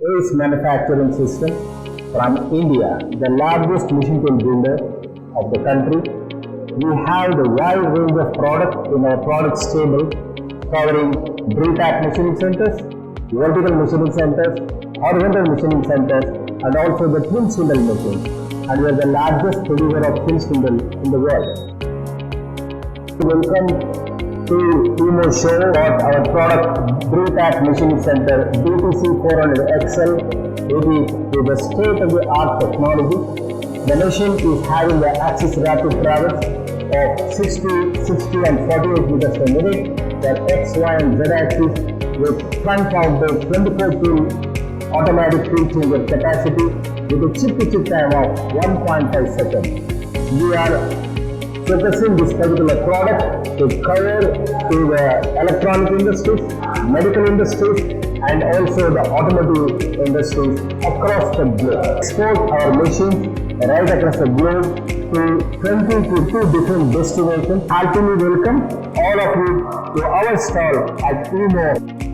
Ace Manufacturing System from India, the largest machine tool builder of the country. We have the wide range of products in our product stable, covering drill tap machining centers, vertical machining centers, horizontal machining centers, and also the twin spindle machine. And we are the largest producer of twin spindle in the world. Welcome to EMO show at our product drill tap machining center DTC-400 XL. It is with the state-of-the-art technology. The machine is having the axis rapid travel of 60, 60 and 48 meters per minute, the X, Y and Z axis with front-mounted 24-tool automatic tool changer capacity with a chip-to-chip time of 1.5 seconds. We are focusing this particular product to cover to the electronic industries, medical industries and also the automotive industries across the globe. Export our machines right across the globe to 22 different destinations. Heartily welcome all of you to our stall at EMO.